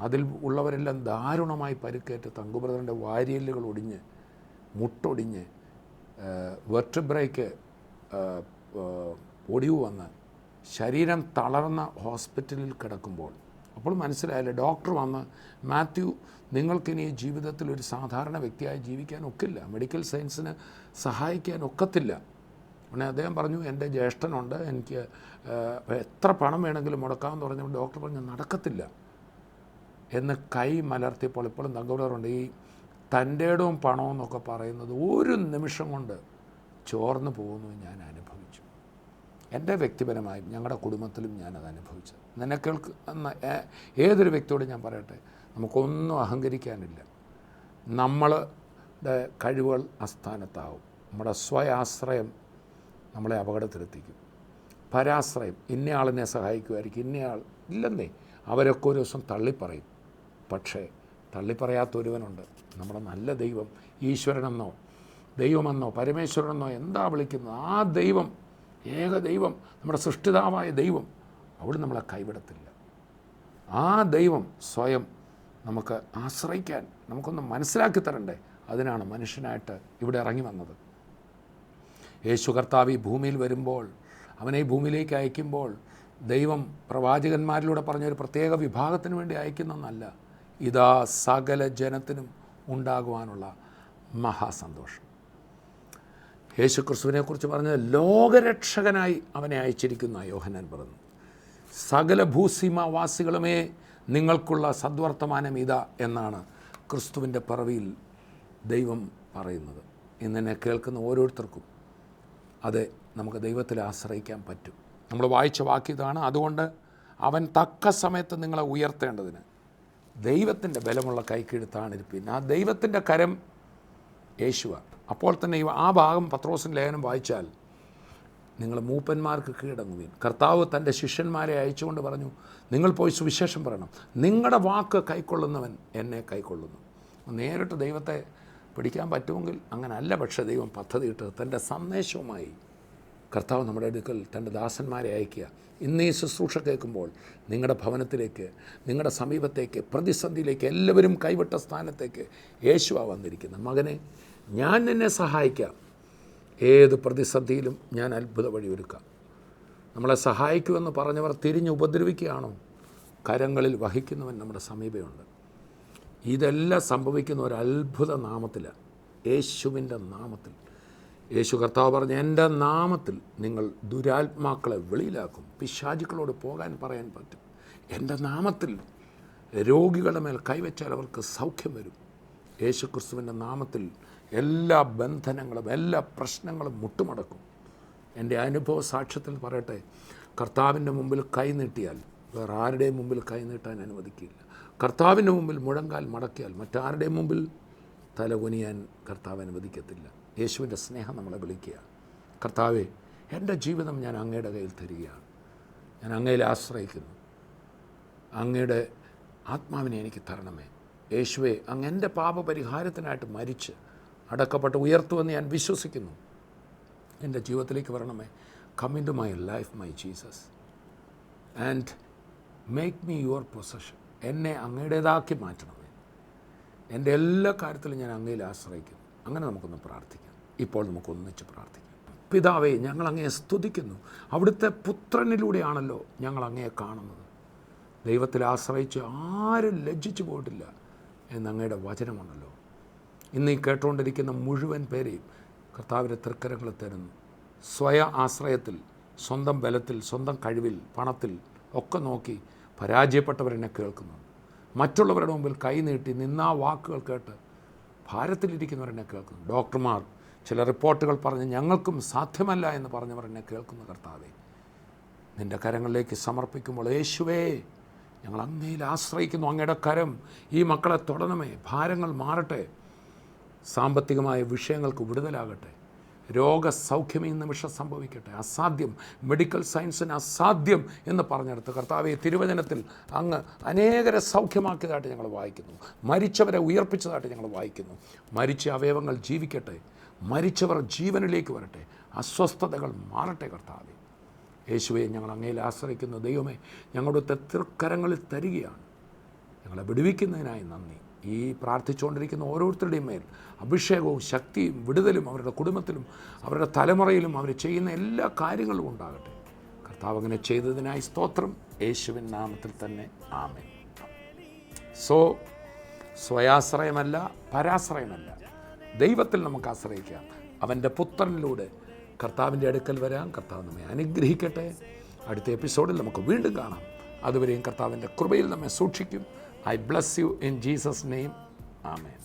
അതിൽ ഉള്ളവരെല്ലാം ദാരുണമായി പരിക്കേറ്റ് തങ്കുബ്രദറിൻ്റെ വാരിയല്ലുകൾ ഒടിഞ്ഞ്, മുട്ടൊടിഞ്ഞ്, വെർട്ടിബ്രയ്ക്ക് ഒടിവ് വന്ന് ശരീരം തളർന്ന ഹോസ്പിറ്റലിൽ കിടക്കുമ്പോൾ അപ്പോൾ മനസ്സിലായില്ല. ഡോക്ടർ വന്ന്, മാത്യു, നിങ്ങൾക്കിനി ജീവിതത്തിൽ ഒരു സാധാരണ വ്യക്തിയായി ജീവിക്കാൻ ഒക്കില്ല, മെഡിക്കൽ സയൻസിന് സഹായിക്കാൻ ഒക്കത്തില്ല. ഉടനെ അദ്ദേഹം പറഞ്ഞു, എൻ്റെ ജ്യേഷ്ഠനുണ്ട്, എനിക്ക് എത്ര പണം വേണമെങ്കിലും മുടക്കാമെന്ന് പറഞ്ഞപ്പോൾ ഡോക്ടർ പറഞ്ഞു നടക്കത്തില്ല എന്ന് കൈ മലർത്തിയപ്പോൾ ഇപ്പോഴും തങ്കുബ്രദറുണ്ട്. ഈ തൻ്റെ ഇടവും പണവും എന്നൊക്കെ പറയുന്നത് ഒരു നിമിഷം കൊണ്ട് ചോർന്നു പോകുന്നു ഞാൻ അനുഭവിച്ചു. എൻ്റെ വ്യക്തിപരമായും ഞങ്ങളുടെ കുടുംബത്തിലും ഞാനത് അനുഭവിച്ചു. നിന്നെ കേൾക്കുന്ന ഏതൊരു വ്യക്തിയോടും ഞാൻ പറയട്ടെ, നമുക്കൊന്നും അഹങ്കരിക്കാനില്ല. നമ്മളുടെ കഴിവുകൾ അസ്ഥാനത്താവും. നമ്മുടെ സ്വയാശ്രയം നമ്മളെ അപകടത്തിലെത്തിക്കും. പരാശ്രയം, ഇന്നയാളിനെ സഹായിക്കുമായിരിക്കും, ഇന്നയാൾ ഇല്ലെന്നേ, അവരൊക്കെ ഒരു ദിവസം തള്ളിപ്പറയും. പക്ഷേ തള്ളിപ്പറയാത്തൊരുവനുണ്ട്, നമ്മുടെ നല്ല ദൈവം. ഈശ്വരനെന്നോ ദൈവമെന്നോ പരമേശ്വരനെന്നോ എന്താ വിളിക്കുന്നത്, ആ ദൈവം, ഏക ദൈവം, നമ്മുടെ സൃഷ്ടിതാവായ ദൈവം, അവിടെ നമ്മളെ കൈവിടത്തില്ല. ആ ദൈവം സ്വയം നമുക്ക് ആശ്രയിക്കാൻ നമുക്കൊന്ന് മനസ്സിലാക്കി തരണ്ടേ? അതിനാണ് മനുഷ്യനായിട്ട് ഇവിടെ ഇറങ്ങി വന്നത്. യേശു കർത്താവ് ഈ ഭൂമിയിൽ വരുമ്പോൾ, അവനെ ഈ ഭൂമിയിലേക്ക് അയക്കുമ്പോൾ ദൈവം പ്രവാചകന്മാരിലൂടെ പറഞ്ഞൊരു പ്രത്യേക വിഭാഗത്തിന് വേണ്ടി അയക്കുന്നതെന്നല്ല, ഇതാ സകല ജനത്തിനും ഉണ്ടാകുവാനുള്ള മഹാസന്തോഷം. യേശു ക്രിസ്തുവിനെക്കുറിച്ച് പറഞ്ഞത് ലോകരക്ഷകനായി അവനെ അയച്ചിരിക്കുന്ന യോഹന്നാൻ പറഞ്ഞു. സകല ഭൂസീമാവാസികളുമേ നിങ്ങൾക്കുള്ള സദ്വർത്തമാനം ഇതാ എന്നാണ് ക്രിസ്തുവിൻ്റെ പിറവിയിൽ ദൈവം പറയുന്നത്. ഇന്നെന്നെ കേൾക്കുന്ന ഓരോരുത്തർക്കും അത് നമുക്ക് ദൈവത്തിൽ ആശ്രയിക്കാൻ പറ്റും. നമ്മൾ വായിച്ച വാക്യതാണ്, അതുകൊണ്ട് അവൻ തക്ക സമയത്ത് നിങ്ങളെ ഉയർത്തേണ്ടതിന് ദൈവത്തിൻ്റെ ബലമുള്ള കൈക്കീഴ്ത്താണിരിപ്പിൻ. ആ ദൈവത്തിൻ്റെ കരം യേശുവാണ്. അപ്പോൾ തന്നെ ആ ഭാഗം പത്രോസിൻ്റെ ലേഖനം വായിച്ചാൽ, നിങ്ങൾ മൂപ്പന്മാർക്ക് കീഴടങ്ങുവീൻ. കർത്താവ് തൻ്റെ ശിഷ്യന്മാരെ അയച്ചുകൊണ്ട് പറഞ്ഞു, നിങ്ങൾ പോയി സുവിശേഷം പറയണം, നിങ്ങളുടെ വാക്ക് കൈക്കൊള്ളുന്നവൻ എന്നെ കൈക്കൊള്ളുന്നു. നേരിട്ട് ദൈവത്തെ പിടിക്കാൻ പറ്റുമെങ്കിൽ അങ്ങനല്ല, പക്ഷേ ദൈവം പദ്ധതിയിട്ട് തൻ്റെ സന്ദേശവുമായി കർത്താവ് നമ്മുടെ അടുക്കൽ തൻ്റെ ദാസന്മാരെ അയക്കുക. ഇന്ന് ഈ ശുശ്രൂഷ കേൾക്കുമ്പോൾ നിങ്ങളുടെ ഭവനത്തിലേക്ക്, നിങ്ങളുടെ സമീപത്തേക്ക്, പ്രതിസന്ധിയിലേക്ക്, എല്ലാവരും കൈവിട്ട സ്ഥാനത്തേക്ക് യേശുവാണ് വന്നിരിക്കുന്നത്. മകനെ, ഞാൻ നിന്നെ സഹായിക്കാം, ഏത് പ്രതിസന്ധിയിലും ഞാൻ അത്ഭുത വഴിയൊരുക്കാം. നമ്മളെ സഹായിക്കുമെന്ന് പറഞ്ഞവർ തിരിഞ്ഞ് ഉപദ്രവിക്കുകയാണോ? കരങ്ങളിൽ വഹിക്കുന്നവൻ നമ്മുടെ സമീപമുണ്ട്. ഇതെല്ലാം സംഭവിക്കുന്ന ഒരു അത്ഭുത നാമത്തിലാണ്, യേശുവിൻ്റെ നാമത്തിൽ. യേശു കർത്താവ് പറഞ്ഞ, എൻ്റെ നാമത്തിൽ നിങ്ങൾ ദുരാത്മാക്കളെ വെളിയിലാക്കും, പിശാചുക്കളോട് പോകാൻ പറയാൻ പറ്റും. എൻ്റെ നാമത്തിൽ രോഗികളുടെ മേൽ കൈവച്ചാൽ അവർക്ക് സൗഖ്യം വരും. യേശു ക്രിസ്തുവിൻ്റെ നാമത്തിൽ എല്ലാ ബന്ധനങ്ങളും എല്ലാ പ്രശ്നങ്ങളും മുട്ടുമടക്കും. എൻ്റെ അനുഭവ സാക്ഷ്യത്തിൽ പറയട്ടെ, കർത്താവിൻ്റെ മുമ്പിൽ കൈ നീട്ടിയാൽ വേറെ ആരുടെയും മുമ്പിൽ കൈ നീട്ടാൻ അനുവദിക്കില്ല. കർത്താവിൻ്റെ മുമ്പിൽ മുഴങ്കാൽ മടക്കിയാൽ മറ്റാരുടെയും മുമ്പിൽ തല കുനിയാൻ കർത്താവ് അനുവദിക്കത്തില്ല. യേശുവിൻ്റെ സ്നേഹം നമ്മളെ വിളിക്കുക. കർത്താവേ, എൻ്റെ ജീവിതം ഞാൻ അങ്ങയുടെ കയ്യിൽ തരികയാണ്, ഞാൻ അങ്ങയിൽ ആശ്രയിക്കുന്നു, അങ്ങയുടെ ആത്മാവിനെ എനിക്ക് തരണമേ. യേശുവേ, അങ്ങ് എൻ്റെ പാപപരിഹാരത്തിനായിട്ട് മരിച്ച് അടക്കപ്പെട്ട് ഉയർത്തുമെന്ന് ഞാൻ വിശ്വസിക്കുന്നു. എൻ്റെ ജീവിതത്തിലേക്ക് വരണമേ. Come in to my life my Jesus and make me your possession. എന്നെ അങ്ങയുടേതാക്കി മാറ്റണമേ. എൻ്റെ എല്ലാ കാര്യത്തിലും ഞാൻ അങ്ങയിൽ ആശ്രയിക്കുന്നു. അങ്ങനെ നമുക്കൊന്ന് പ്രാർത്ഥിക്കാം. ഇപ്പോൾ നമുക്കൊന്നിച്ച് പ്രാർത്ഥിക്കാം. പിതാവേ, ഞങ്ങൾ അങ്ങയെ സ്തുതിക്കുന്നു. അവിടുത്തെ പുത്രനിലൂടെയാണല്ലോ ഞങ്ങൾ അങ്ങയെ കാണുന്നത്. ദൈവത്തിൽ ആശ്രയിച്ച് ആരും ലജ്ജിച്ചു പോയിട്ടില്ല എന്ന് അങ്ങയുടെ വചനമുണ്ടല്ലോ. ഇന്ന് ഈ കേട്ടുകൊണ്ടിരിക്കുന്ന മുഴുവൻ പേരെയും കർത്താവിൻ്റെ തൃക്കരങ്ങൾ തരുന്നു. സ്വയ ആശ്രയത്തിൽ, സ്വന്തം ബലത്തിൽ, സ്വന്തം കഴിവിൽ, പണത്തിൽ ഒക്കെ നോക്കി പരാജയപ്പെട്ടവരെന്നെ കേൾക്കുന്നുണ്ട്. മറ്റുള്ളവരുടെ മുമ്പിൽ കൈനീട്ടി നിന്നാ വാക്കുകൾ കേട്ട് ഭാരത്തിലിരിക്കുന്നവരെന്നെ കേൾക്കുന്നു. ഡോക്ടർമാർ ചില റിപ്പോർട്ടുകൾ പറഞ്ഞ് ഞങ്ങൾക്കും സാധ്യമല്ല എന്ന് പറഞ്ഞവരെന്നെ കേൾക്കുന്ന കർത്താവേ, നിൻ്റെ കരങ്ങളിലേക്ക് സമർപ്പിക്കുമ്പോൾ യേശുവേ, ഞങ്ങൾ അങ്ങയിൽ ആശ്രയിക്കുന്നു. അങ്ങയുടെ കരം ഈ മക്കളെ തൊടണമേ. ഭാരങ്ങൾ മാറട്ടെ. സാമ്പത്തികമായ വിഷയങ്ങൾക്ക് വിടുതലാകട്ടെ. രോഗസൗഖ്യം ഈ നിമിഷം സംഭവിക്കട്ടെ. അസാധ്യം, മെഡിക്കൽ സയൻസിന് അസാധ്യം എന്ന് പറഞ്ഞെടുത്ത് കർത്താവെ, തിരുവചനത്തിൽ അങ്ങ് അനേകരെ സൗഖ്യമാക്കിയതായിട്ട് ഞങ്ങൾ വായിക്കുന്നു. മരിച്ചവരെ ഉയർപ്പിച്ചതായിട്ട് ഞങ്ങൾ വായിക്കുന്നു. മരിച്ച അവയവങ്ങൾ ജീവിക്കട്ടെ. മരിച്ചവർ ജീവനിലേക്ക് വരട്ടെ. അസ്വസ്ഥതകൾ മാറട്ടെ. കർത്താവെ യേശുവെ, ഞങ്ങൾ അങ്ങയിൽ ആശ്രയിക്കുന്ന ദൈവമേ, ഞങ്ങളുടെ തൃക്കരങ്ങളിൽ തരികയാണ്. ഞങ്ങളെ വിടുവിക്കുന്നതിനായി നന്ദി. ഈ പ്രാർത്ഥിച്ചുകൊണ്ടിരിക്കുന്ന ഓരോരുത്തരുടെയും മേൽ അഭിഷേകവും ശക്തിയും വിടുതലും അവരുടെ കുടുംബത്തിലും അവരുടെ തലമുറയിലും അവർ ചെയ്യുന്ന എല്ലാ കാര്യങ്ങളും ഉണ്ടാകട്ടെ. കർത്താവ് അങ്ങനെ ചെയ്തതിനായി സ്തോത്രം. യേശുവിൻ നാമത്തിൽ തന്നെ ആമേൻ. സ്വയാശ്രയമല്ല, പരാശ്രയമല്ല, ദൈവത്തിൽ നമുക്ക് ആശ്രയിക്കാം. അവൻ്റെ പുത്രനിലൂടെ കർത്താവിൻ്റെ അടുക്കൽ വരാം. കർത്താവ് നമ്മെ അനുഗ്രഹിക്കട്ടെ. അടുത്ത എപ്പിസോഡിൽ നമുക്ക് വീണ്ടും കാണാം. അതുവരെയും കർത്താവിൻ്റെ കൃപയിൽ നമ്മെ സൂക്ഷിക്കും. I bless you in Jesus' name. Amen.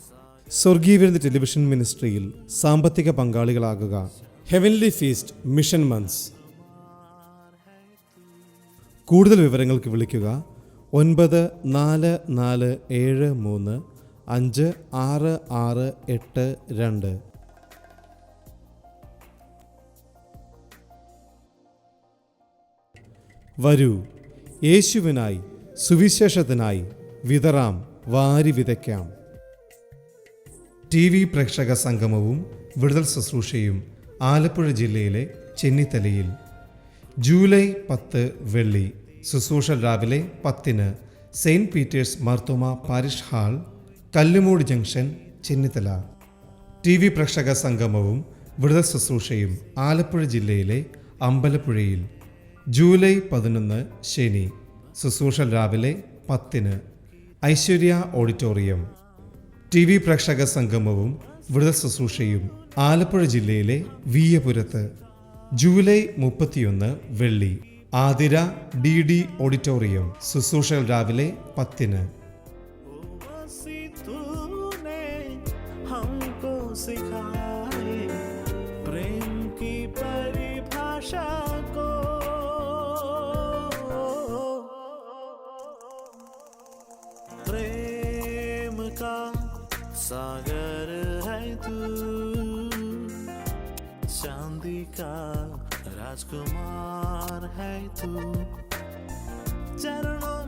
സ്വർഗീയ വിരുന്ന് ടെലിവിഷൻ മിനിസ്ട്രിയിൽ സാമ്പത്തിക പങ്കാളികളാകുക. Heavenly feast mission months. കൂടുതൽ വിവരങ്ങൾക്ക് വിളിക്കുക 9447356682. വരൂ, യേശുവിനായി സുവിശേഷത്തിനായി വിതറാം, വാരി വിതയ്ക്കാം. TV പ്രേക്ഷക സംഗമവും വിടുതൽ ശുശ്രൂഷയും ആലപ്പുഴ ജില്ലയിലെ ചെന്നിത്തലയിൽ ജൂലൈ 10 വെള്ളി. ശുശ്രൂഷ രാവിലെ 10 saint Peter's Marthoma parish hall, Kallumood junction, Chennithala. TV പ്രേക്ഷക സംഗമവും വിടുതൽ ശുശ്രൂഷയും ആലപ്പുഴ ജില്ലയിലെ അമ്പലപ്പുഴയിൽ ജൂലൈ 11 ശനി. ശുശ്രൂഷ രാവിലെ 10 ഐശ്വര്യ ഓഡിറ്റോറിയം. TV പ്രേക്ഷക സംഗമവും വിടുതൽ ശുശ്രൂഷയും ആലപ്പുഴ ജില്ലയിലെ വീയപുരത്ത് ജൂലൈ 31 വെള്ളി. Athira DD auditorium. ശുശ്രൂഷകൾ രാവിലെ 10. प्रेम की परिभाषा को प्रेम का सागर है तू, चांदी का राजकुमार है तू, चरणों